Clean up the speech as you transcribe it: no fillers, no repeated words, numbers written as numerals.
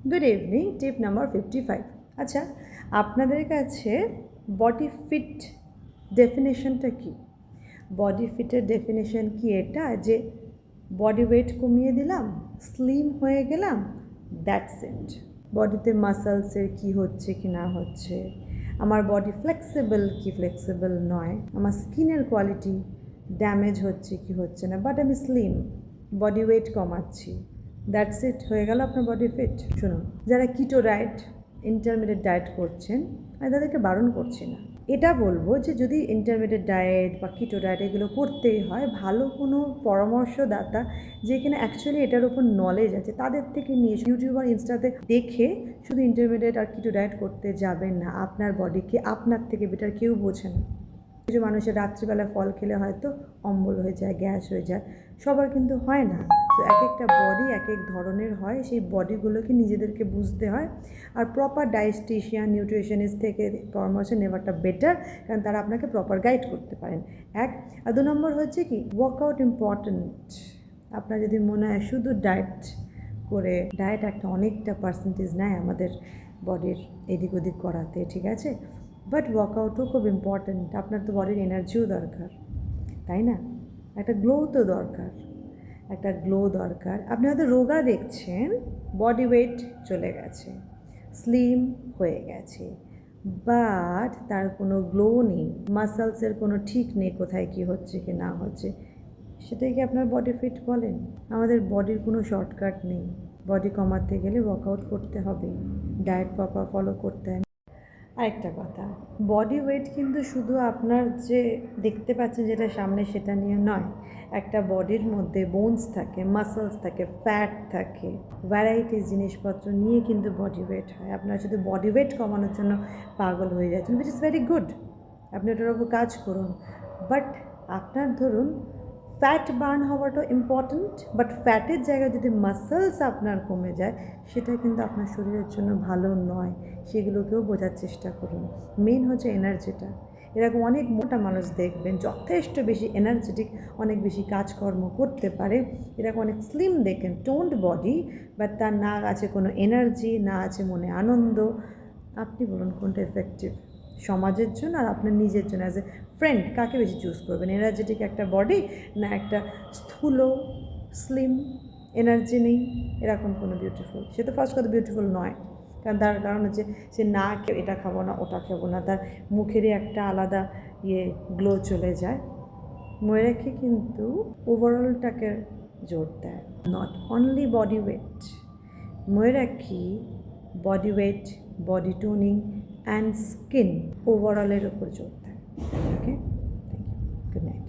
Good evening. টিপ number 55। আচ্ছা, আপনাদের কাছে বডি ফিট ডেফিনেশনটা কি? বডি ফিটের ডেফিনেশন কি এটা যে বডি ওয়েট কমিয়ে দিলাম, স্লিম হয়ে গেলাম, দ্যাটস ইট? বডিতে মাসলসের কি হচ্ছে কি না হচ্ছে, আমার বডি ফ্লেক্সিবল কি ফ্লেক্সিবল নয়, আমার স্কিনের কোয়ালিটি ড্যামেজ হচ্ছে কি হচ্ছে না, বাট আমি স্লিম, বডি ওয়েট কমাচ্ছি, দ্যাটস ইট, হয়ে গেল আপনার বডি ফিট। শুনুন, যারা কিটো ডায়েট, ইন্টারমিডিয়েট ডায়েট করছেন, আমি তাদেরকে বারণ করছি না। এটা বলবো যে যদি ইন্টারমিডিয়েট ডায়েট বা কিটো ডায়েট এগুলো করতেই হয়, ভালো কোনো পরামর্শদাতা যেখানে অ্যাকচুয়ালি এটার উপর নলেজ আছে তাদের থেকে নিয়ে, ইউটিউব আর ইনস্টাতে দেখে শুধু ইন্টারমিডিয়েট আর কিটো ডায়েট করতে যাবেন না। আপনার বডিকে আপনার থেকে বেটার কেউ বোঝে না। কিছু মানুষের রাত্রিবেলা ফল খেলে হয়তো অম্বল হয়ে যায়, গ্যাস হয়ে যায়, সবার কিন্তু হয় না। তো এক একটা বডি এক এক ধরনের হয়, সেই বডিগুলোকে নিজেদেরকে বুঝতে হয়। আর প্রপার ডায়েটিশিয়ান, নিউট্রিশনিস্ট থেকে পরামর্শ নেওয়াটা বেটার, কারণ তারা আপনাকে প্রপার গাইড করতে পারেন। এক। আর 2 নম্বর হচ্ছে কি, ওয়ার্কআউট ইম্পর্ট্যান্ট। আপনার যদি মনে হয় শুধু ডায়েট করে, ডায়েট একটা অনেকটা পার্সেন্টেজ নেয় আমাদের বডির এদিক ওদিক করাতে, ঠিক আছে, বাট ওয়ার্কআউটও খুব ইম্পর্ট্যান্ট। আপনার তো বডির এনার্জিও দরকার, তাই না? একটা গ্লো তো দরকার, একটা গ্লো দরকার। আপনি হয়তো রোগা দেখছেন, বডি ওয়েট চলে গেছে, স্লিম হয়ে গেছে, বাট তার কোনো গ্লো নেই, মাসলসের কোনো ঠিক নেই কোথায় কী হচ্ছে কি না হচ্ছে, সেটাই কি আপনার বডি ফিট বলেন? আমাদের বডির কোনো শর্টকাট নেই। বডি কমাতে গেলে ওয়ার্কআউট করতে হবে, ডায়েট প্রপার ফলো করতে হয়। আরেকটা কথা, বডি ওয়েট কিন্তু শুধু আপনার যে দেখতে পাচ্ছেন যেটা সামনে সেটা নিয়ে নয়। একটা বডির মধ্যে বোনস থাকে, মাসলস থাকে, ফ্যাট থাকে, ভ্যারাইটিস জিনিসপত্র নিয়ে কিন্তু বডি ওয়েট হয়। আপনারা শুধু বডি ওয়েট কমানোর জন্য পাগল হয়ে যাচ্ছেন, উইচ ইজ ভেরি গুড, আপনি ওটার উপর কাজ করুন, বাট আপনার ধরুন ফ্যাট বার্ন হওয়াটা ইম্পর্ট্যান্ট, বাট ফ্যাটের জায়গায় যদি মাসলস আপনার কমে যায়, সেটা কিন্তু আপনার শরীরের জন্য ভালো নয়। সেগুলোকেও বোঝার চেষ্টা করুন। মেন হচ্ছে এনার্জিটা। এরকম অনেক মোটা মানুষ দেখবেন, যথেষ্ট বেশি এনার্জেটিক, অনেক বেশি কাজকর্ম করতে পারে। এরকম অনেক স্লিম দেখেন, টোন্ড বডি, বাট তার না আছে কোনো এনার্জি, না আছে মনে আনন্দ। আপনি বলুন কোনটা এফেক্টিভ সমাজের জন্য আর আপনার নিজের জন্য? অ্যাজ এ ফ্রেন্ড কাকে বেশি চুজ করবেন? এনার্জেটিক একটা বডি, না একটা স্থূল, স্লিম, এনার্জি নেই এরকম কোনো বিউটিফুল? সে তো ফার্স্ট কথা বিউটিফুল নয়, কারণ তার কারণ হচ্ছে সে না এটা খাবো না ওটা খাবো না, তার মুখেরই একটা আলাদা গ্লো চলে যায়। মনে রেখে কিন্তু ওভারঅলটাকে জোর দেয়, নট অনলি বডি ওয়েট। মনে রাখি body weight, body toning and skin ওভারঅলের উপর জোর দেয়। Okay, thank you, good night.